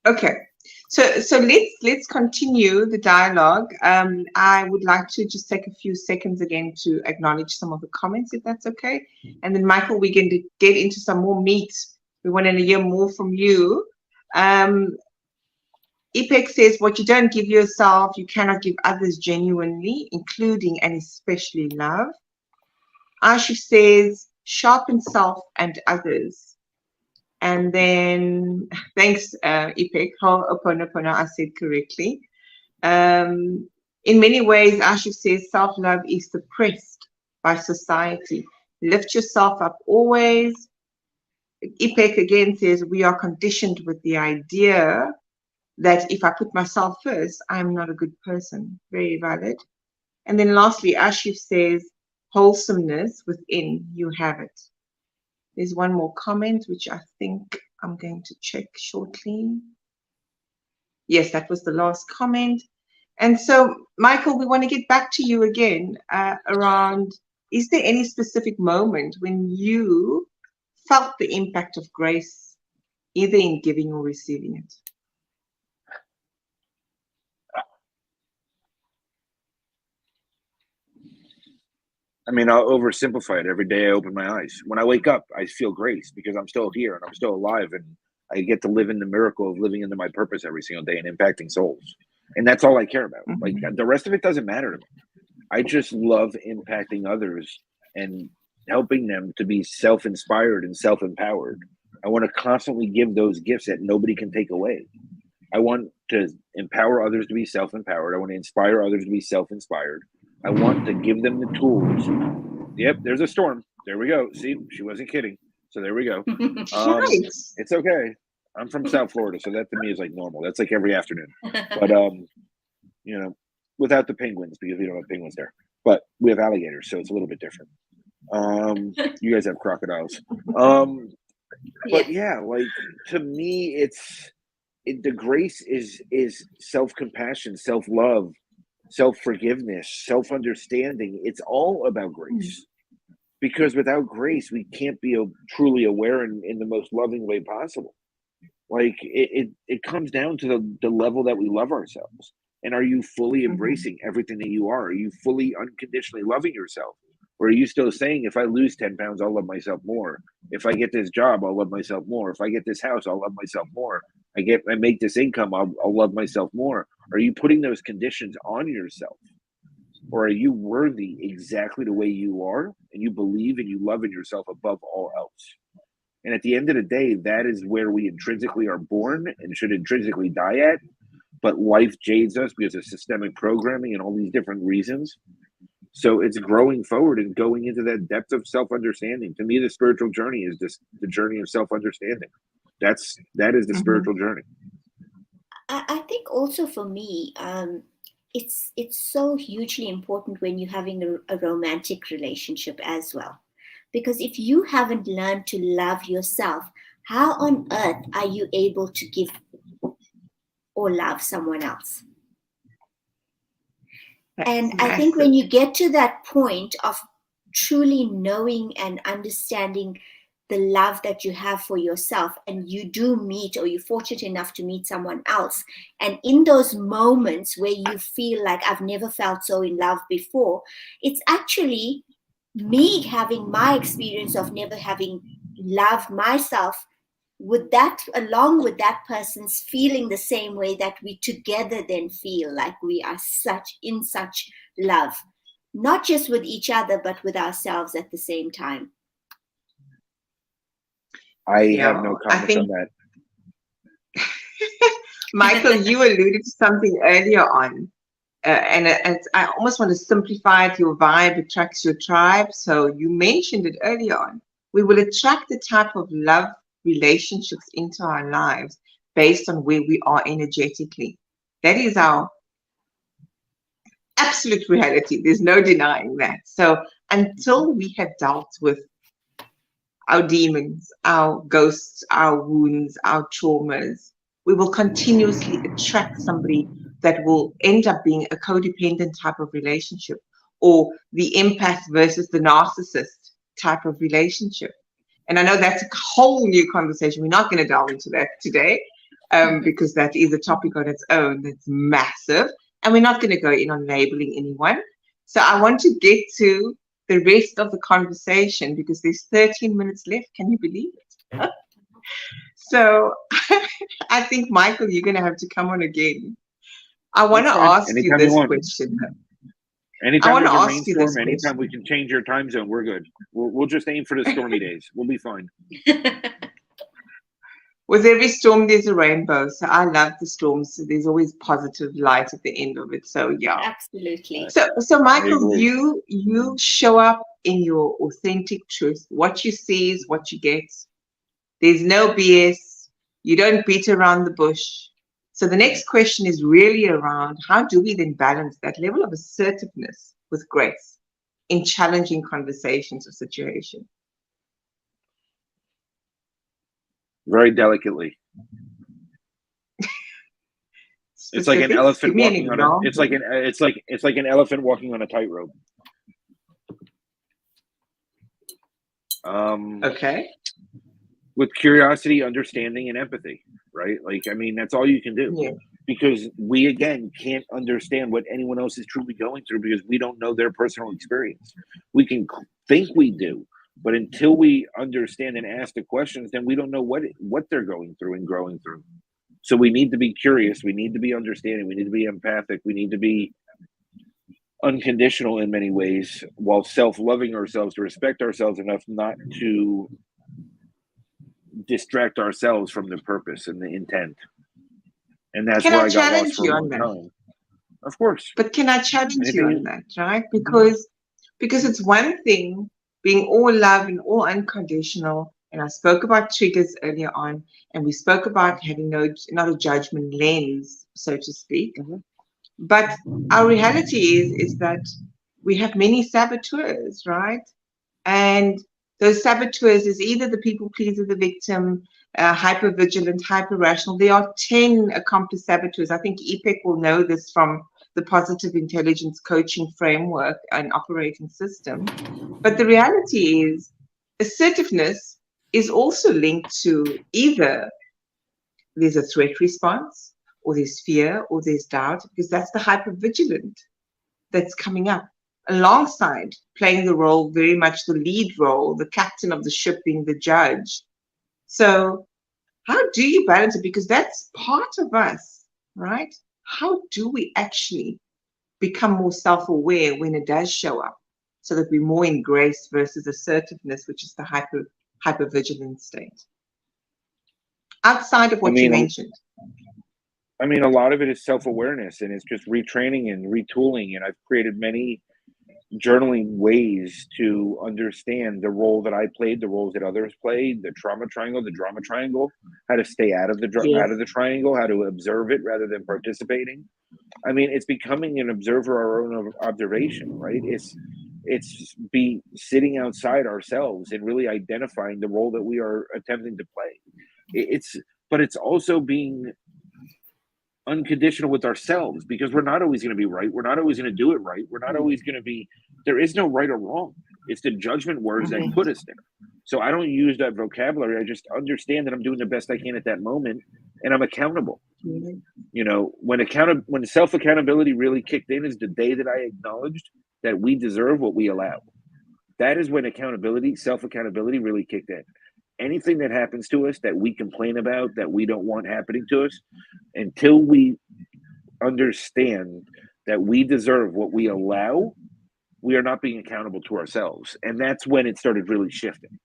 Okay, so let's continue the dialogue. I would like to just take a few seconds again to acknowledge some of the comments, if that's okay, and then Michael, we're going to get into some more meat. We want to hear more from you. Ipek says, what you don't give yourself, you cannot give others genuinely, including and especially love. Ashif says, sharpen self and others. And then, thanks, Ipek. Ho'oponopono, I said correctly. In many ways, Ashif says, self-love is suppressed by society. Lift yourself up always. Ipek again says, we are conditioned with the idea that if I put myself first, I'm not a good person. Very valid. And then lastly, Ashif says, wholesomeness within, you have it. There's one more comment, which I think I'm going to check shortly. Yes, that was the last comment. And so, Michael, we want to get back to you again around, is there any specific moment when you felt the impact of grace, either in giving or receiving it? I mean, I'll oversimplify it. Every day I open my eyes. When I wake up, I feel grace because I'm still here and I'm still alive, and I get to live in the miracle of living into my purpose every single day and impacting souls. And that's all I care about. Mm-hmm. Like, the rest of it doesn't matter to me. I just love impacting others and helping them to be self-inspired and self-empowered. I want to constantly give those gifts that nobody can take away. I want to empower others to be self-empowered. I want to inspire others to be self-inspired. I want to give them the tools. Yep, there's a storm. There we go. See, she wasn't kidding. So there we go. It's okay. I'm from South Florida, so that to me is like normal. That's like every afternoon. But without the penguins, because we don't have penguins there. But we have alligators, so it's a little bit different. You guys have crocodiles. But yeah, like, to me, the grace is self-compassion, self-love, self-forgiveness, self-understanding. It's all about grace, because without grace, we can't be truly aware in the most loving way possible. Like, it comes down to the level that we love ourselves. And are you fully embracing everything that you are? Are you fully unconditionally loving yourself? Or are you still saying, if I lose 10 pounds, I'll love myself more? If I get this job, I'll love myself more. If I get this house, I'll love myself more. I make this income, I'll love myself more. Are you putting those conditions on yourself? Or are you worthy exactly the way you are, and you believe and you love in yourself above all else? And at the end of the day, that is where we intrinsically are born and should intrinsically die at. But life jades us because of systemic programming and all these different reasons. So it's growing forward and going into that depth of self-understanding. To me, the spiritual journey is just the journey of self-understanding. That is the spiritual journey. I think also for me, it's so hugely important when you're having a romantic relationship as well. Because if you haven't learned to love yourself, how on earth are you able to give or love someone else? And I think when you get to that point of truly knowing and understanding the love that you have for yourself, and you do meet, or you're fortunate enough to meet someone else, and in those moments where you feel like I've never felt so in love before, it's actually me having my experience of never having loved myself, with that, along with that person's feeling the same way, that we together then feel like we are in such love, not just with each other, but with ourselves at the same time. I have no comment on that. Michael, you alluded to something earlier on, and I almost want to simplify it. Your vibe attracts your tribe. So you mentioned it earlier on. We will attract the type of love relationships into our lives based on where we are energetically. That is our absolute reality. There's no denying that. So until we have dealt with our demons, our ghosts, our wounds, our traumas, we will continuously attract somebody that will end up being a codependent type of relationship, or the empath versus the narcissist type of relationship. And I know that's a whole new conversation. We're not going to delve into that today, because that is a topic on its own that's massive. And we're not going to go in on labeling anyone. So I want to get to the rest of the conversation because there's 13 minutes left. Can you believe it? So I think, Michael, you're going to have to come on again. I want to ask you this question. Anytime we can rainstorm, anytime we can change your time zone, we're good. We'll just aim for the stormy days. We'll be fine. With every storm, there's a rainbow. So I love the storms. So there's always positive light at the end of it. So yeah, absolutely. So Michael, you show up in your authentic truth. What you see is what you get. There's no BS. You don't beat around the bush. So the next question is really around, how do we then balance that level of assertiveness with grace in challenging conversations or situations? Very delicately. It's like an elephant walking on a. It's like an elephant walking on a tightrope. Okay. With curiosity, understanding, and empathy, right? Like, I mean, that's all you can do. Yeah. Because we, again, can't understand what anyone else is truly going through because we don't know their personal experience. We can think we do, but until we understand and ask the questions, then we don't know what they're going through and growing through. So we need to be curious. We need to be understanding. We need to be empathic. We need to be unconditional in many ways, while self-loving ourselves, to respect ourselves enough not to distract ourselves from the purpose and the intent. And that's where I got lost for a long time. Of course. But can I challenge you on that, right? Because it's one thing being all love and all unconditional, and I spoke about triggers earlier on, and we spoke about having not a judgment lens, so to speak. Mm-hmm. But our reality is that we have many saboteurs, right? And those saboteurs is either the people pleaser, the victim, hyper-vigilant, hyper-rational. There are 10 accomplice saboteurs. I think EPEC will know this from the positive intelligence coaching framework and operating system. But the reality is assertiveness is also linked to either there's a threat response, or there's fear, or there's doubt, because that's the hyper-vigilant that's coming up. alongside playing the role, very much the lead role, the captain of the ship being the judge. So how do you balance it? Because that's part of us, right? How do we actually become more self-aware when it does show up, so that we're more in grace versus assertiveness, which is the hypervigilant state? Outside of what you mentioned. I mean, a lot of it is self-awareness, and it's just retraining and retooling. And I've created many journaling ways to understand the role that I played, the roles that others played, the trauma triangle, the drama triangle, how to stay out of the out of the triangle, how to observe it rather than participating. I mean, it's becoming an observer our own observation, right? It's be sitting outside ourselves and really identifying the role that we are attempting to play. But it's also being unconditional with ourselves, because we're not always going to be right. We're not always going to do it right. We're not always going to be, there is no right or wrong. It's the judgment words that put us there. So I don't use that vocabulary. I just understand that I'm doing the best I can at that moment, and I'm accountable. You know, when self-accountability really kicked in is the day that I acknowledged that we deserve what we allow. That is when self-accountability really kicked in. Anything that happens to us that we complain about, that we don't want happening to us, until we understand that we deserve what we allow, we are not being accountable to ourselves. And that's when it started really shifting,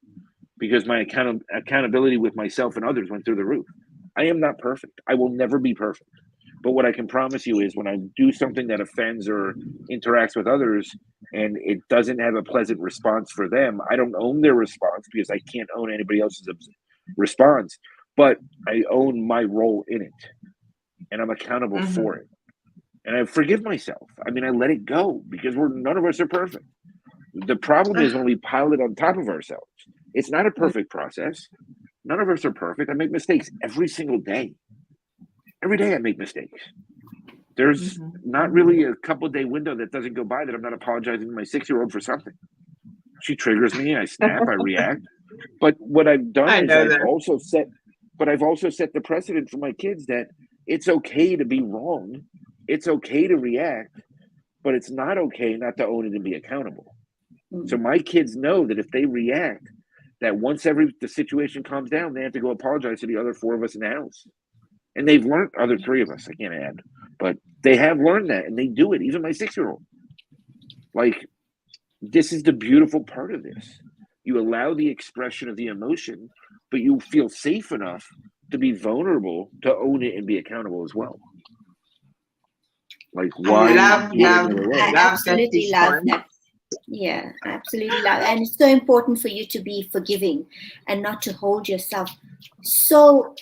because my accountability with myself and others went through the roof. I am not perfect. I will never be perfect. But what I can promise you is when I do something that offends or interacts with others and it doesn't have a pleasant response for them, I don't own their response, because I can't own anybody else's response, but I own my role in it, and I'm accountable for it. And I forgive myself. I mean, I let it go, because none of us are perfect. The problem is when we pile it on top of ourselves. It's not a perfect process. None of us are perfect. I make mistakes every single day. Every day I make mistakes. There's not really a couple-day window that doesn't go by that I'm not apologizing to my 6-year-old for something. She triggers me, I snap, I react. But what I've done is I've also set the precedent for my kids that it's okay to be wrong. It's okay to react, but it's not okay not to own it and be accountable. So my kids know that if they react, that once the situation calms down, they have to go apologize to the other 4 of us in the house. And they've learned, other 3 of us, I can't add, but they have learned that, and they do it. Even my 6-year-old. Like, this is the beautiful part of this. You allow the expression of the emotion, but you feel safe enough to be vulnerable, to own it and be accountable as well. Like, why? I absolutely love that. Yeah, absolutely love. And it's so important for you to be forgiving and not to hold yourself so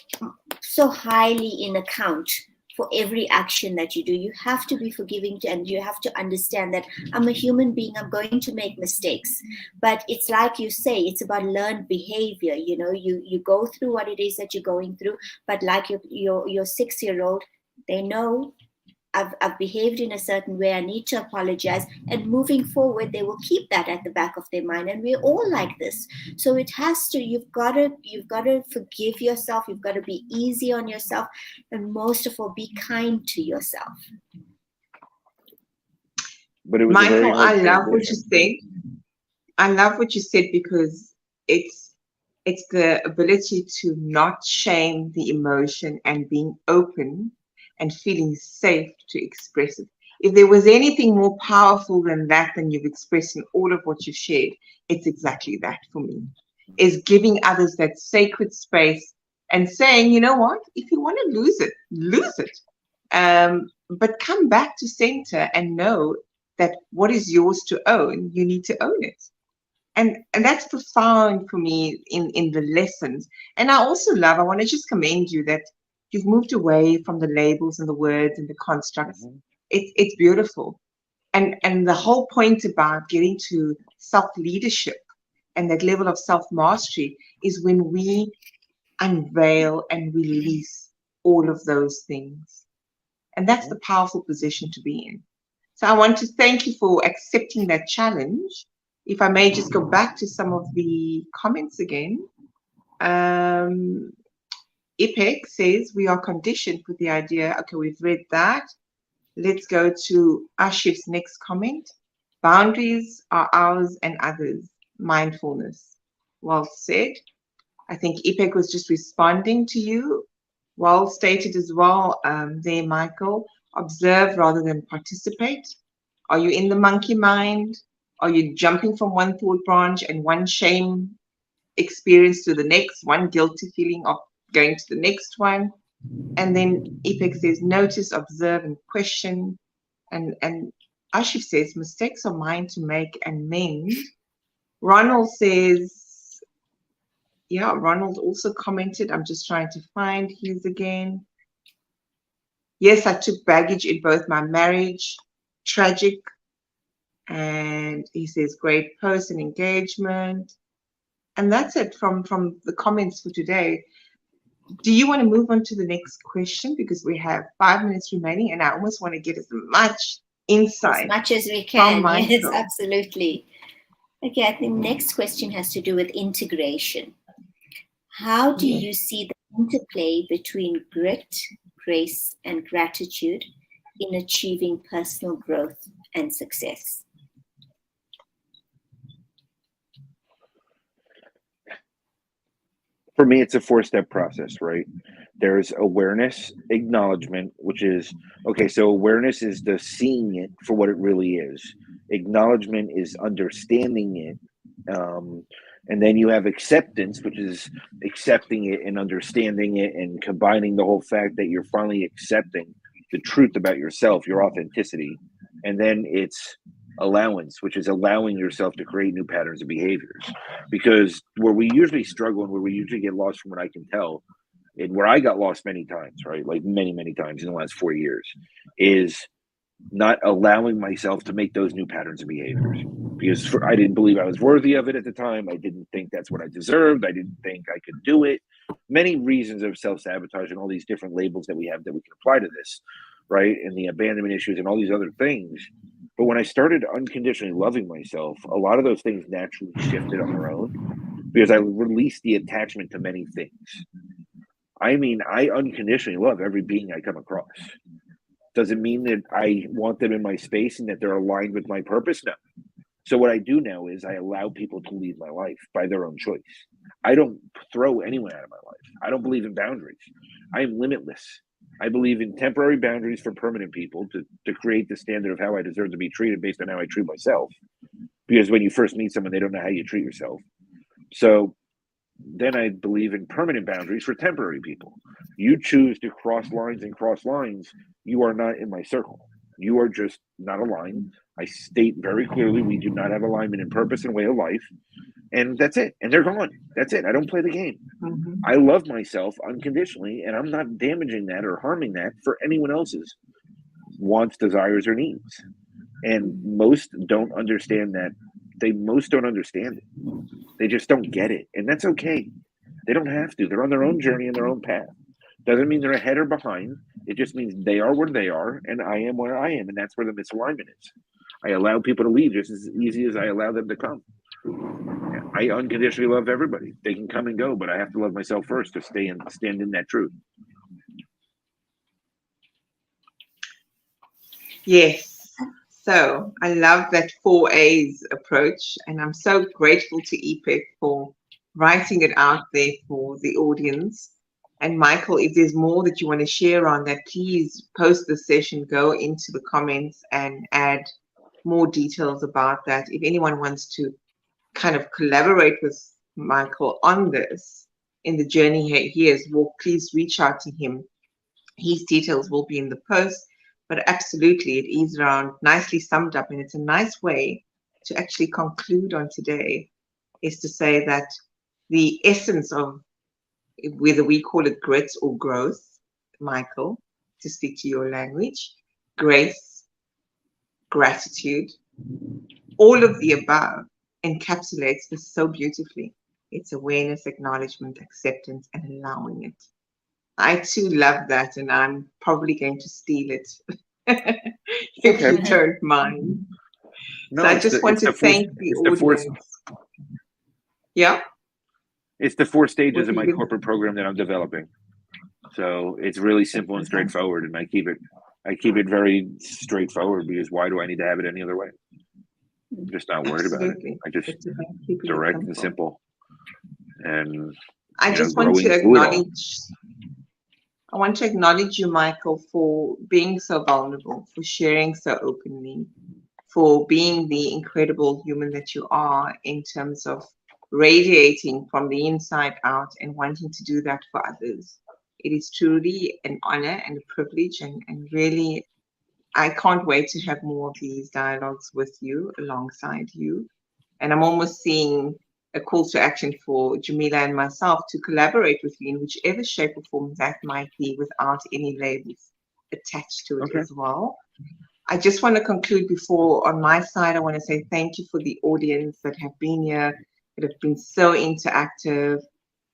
highly in account for every action that you do. You have to be forgiving, and you have to understand that I'm a human being. I'm going to make mistakes, but it's like you say, it's about learned behavior. You know, you go through what it is that you're going through, but like your 6-year-old, they know I've behaved in a certain way. I need to apologize. And moving forward, they will keep that at the back of their mind. And we're all like this. So it has to, you've got to forgive yourself. You've got to be easy on yourself. And most of all, be kind to yourself. But it was Michael, I love what you said. I love what you said, because it's the ability to not shame the emotion and being open and feeling safe to express it. If there was anything more powerful than that, than you've expressed in all of what you've shared, it's exactly that for me, is giving others that sacred space and saying, you know what, if you want to lose it. But come back to center and know that what is yours to own, you need to own it. And that's profound for me in the lessons. And I also love, I want to just commend you that you've moved away from the labels and the words and the constructs. It's beautiful. And the whole point about getting to self-leadership and that level of self-mastery is when we unveil and release all of those things. And that's the powerful position to be in. So I want to thank you for accepting that challenge. If I may just go back to some of the comments again. Ipek says, we are conditioned with the idea. Okay, we've read that. Let's go to Ashif's next comment. Boundaries are ours and others. Mindfulness. Well said. I think Ipek was just responding to you. Well stated as well there, Michael. Observe rather than participate. Are you in the monkey mind? Are you jumping from one thought branch and one shame experience to the next, one guilty feeling of going to the next one? And then Ipek says, notice, observe, and question. And Ashif says, mistakes are mine to make and mend. Ronald says, yeah, Ronald also commented, I'm just trying to find his again. Yes, I took baggage in both my marriage, tragic, and he says, great post and engagement. And that's it from the comments for today. Do you want to move on to the next question? Because we have 5 minutes remaining, and I almost want to get as much insight as much as we can. from Yes, Michael. absolutely. Okay, I think next question has to do with integration. How do you see the interplay between grit, grace, and gratitude in achieving personal growth and success? For me, it's a 4-step process, right? There's awareness, acknowledgement, which is, okay, so awareness is the seeing it for what it really is. Acknowledgement is understanding it. And then you have acceptance, which is accepting it and understanding it and combining the whole fact that you're finally accepting the truth about yourself, your authenticity. And then it's allowance, which is allowing yourself to create new patterns of behaviors. Because where we usually struggle and where we usually get lost, from what I can tell, and where I got lost many times, right, like many times in the last 4 years, is not allowing myself to make those new patterns of behaviors. Because I didn't believe I was worthy of it at the time. I didn't think that's what I deserved. I didn't think I could do it. Many reasons of self-sabotage and all these different labels that we have that we can apply to this, right, and the abandonment issues and all these other things. But when I started unconditionally loving myself, a lot of those things naturally shifted on their own because I released the attachment to many things. I mean, I unconditionally love every being I come across. Does it mean that I want them in my space and that they're aligned with my purpose? No. So what I do now is I allow people to lead my life by their own choice. I don't throw anyone out of my life. I don't believe in boundaries. I am limitless. I believe in temporary boundaries for permanent people to create the standard of how I deserve to be treated based on how I treat myself. Because when you first meet someone, they don't know how you treat yourself. So then I believe in permanent boundaries for temporary people. You choose to cross lines and cross lines, you are not in my circle. You are just not aligned. I state very clearly we do not have alignment in purpose and way of life. And that's it. And they're gone. That's it. I don't play the game. Mm-hmm. I love myself unconditionally, and I'm not damaging that or harming that for anyone else's wants, desires, or needs. And most don't understand that. Most don't understand it. They just don't get it. And that's okay. They don't have to. They're on their own journey and their own path. Doesn't mean they're ahead or behind. It just means they are where they are, and I am where I am. And that's where the misalignment is. I allow people to leave just as easy as I allow them to come. I unconditionally love everybody. They can come and go, but I have to love myself first to stand in that truth. Yes. So I love that 4 A's approach, and I'm so grateful to Ipek for writing it out there for the audience. And Michael, if there's more that you want to share on that, please post the session, go into the comments and add more details about that. If anyone wants to kind of collaborate with Michael on this in the journey he has walked, please reach out to him. His details will be in the post, but absolutely it is around nicely summed up, and it's a nice way to actually conclude on today, is to say that the essence of whether we call it grit or growth, Michael, to speak to your language, grace, gratitude, all of the above encapsulates this so beautifully. It's awareness, acknowledgement, acceptance, and allowing it. I too love that, and I'm probably going to steal it if you don't mind. No, so I just want to thank the audience. Yeah? It's the 4 stages of my corporate program that I'm developing. So it's really simple and straightforward, and I keep it very straightforward because why do I need to have it any other way? I'm just not worried about it. Absolutely. I just It's about keeping it direct and simple, and I you know, just want to growing through it all. acknowledge. I want to acknowledge you, Michael, for being so vulnerable, for sharing so openly, for being the incredible human that you are in terms of radiating from the inside out and wanting to do that for others. It is truly an honor and a privilege, and really, I can't wait to have more of these dialogues with you, alongside you. And I'm almost seeing a call to action for Jamila and myself to collaborate with you in whichever shape or form that might be, without any labels attached to it Okay. as well. I just want to conclude before, on my side, I want to say thank you for the audience that have been here, that have been so interactive.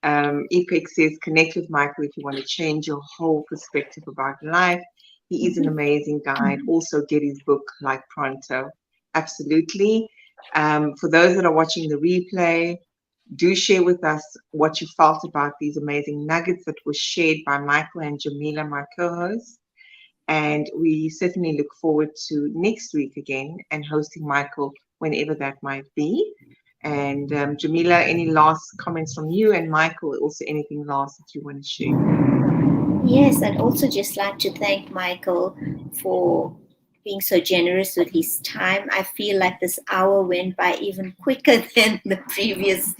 Epix says, connect with Michael if you want to change your whole perspective about life. He is an amazing guide. Also get his book, Like Pronto. Absolutely. For those that are watching the replay, do share with us what you felt about these amazing nuggets that were shared by Michael and Jamila, my co-hosts. And we certainly look forward to next week again and hosting Michael whenever that might be. And Jamila, any last comments from you? And Michael, also anything last that you want to share? Yes, I'd also just like to thank Michael for being so generous with his time. I feel like this hour went by even quicker than the previous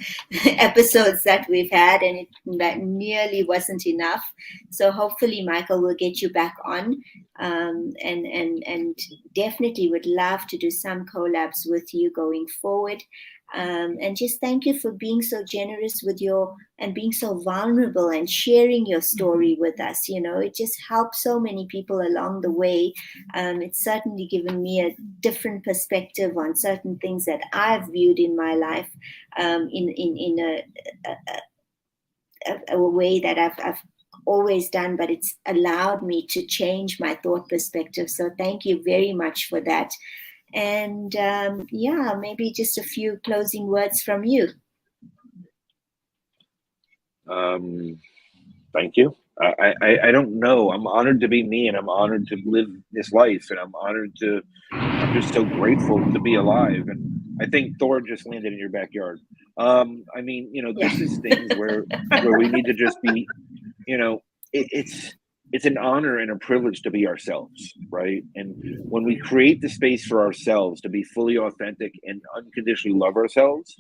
episodes that we've had, and that nearly wasn't enough. So hopefully Michael will get you back on, and definitely would love to do some collabs with you going forward. And just thank you for being so generous with and being so vulnerable and sharing your story with us. You know, it just helps so many people along the way. It's certainly given me a different perspective on certain things that I've viewed in my life, in a way that I've always done, but it's allowed me to change my thought perspective. So thank you very much for that. And yeah, maybe just a few closing words from you. Thank you. I don't know. I'm honored to be me, and I'm honored to live this life, and I'm just so grateful to be alive. And I think Thor just landed in your backyard. I mean, you know, this is things where we need to just be, you know, it's an honor and a privilege to be ourselves, right? And when we create the space for ourselves to be fully authentic and unconditionally love ourselves,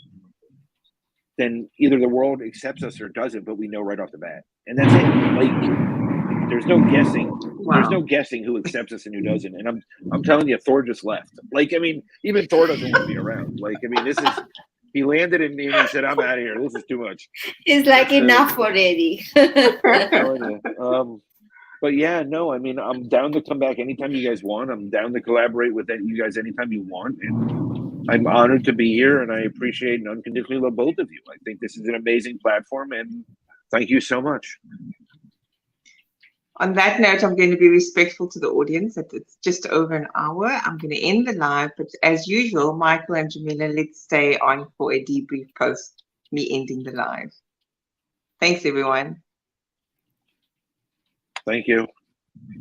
then either the world accepts us or doesn't, but we know right off the bat. And that's it. Like, there's no guessing. Wow. There's no guessing who accepts us and who doesn't. And I'm telling you, Thor just left. Like, I mean, even Thor doesn't want to be around. Like, I mean, he landed in me and he said, I'm out of here. This is too much. It's like enough already. I'm telling you. But yeah, no, I mean, I'm down to come back anytime you guys want. I'm down to collaborate with you guys anytime you want. And I'm honored to be here, and I appreciate and unconditionally love both of you. I think this is an amazing platform, and thank you so much. On that note, I'm going to be respectful to the audience. It's just over an hour. I'm going to end the live, but as usual, Michael and Jamila, let's stay on for a debrief post me ending the live. Thanks, everyone. Thank you.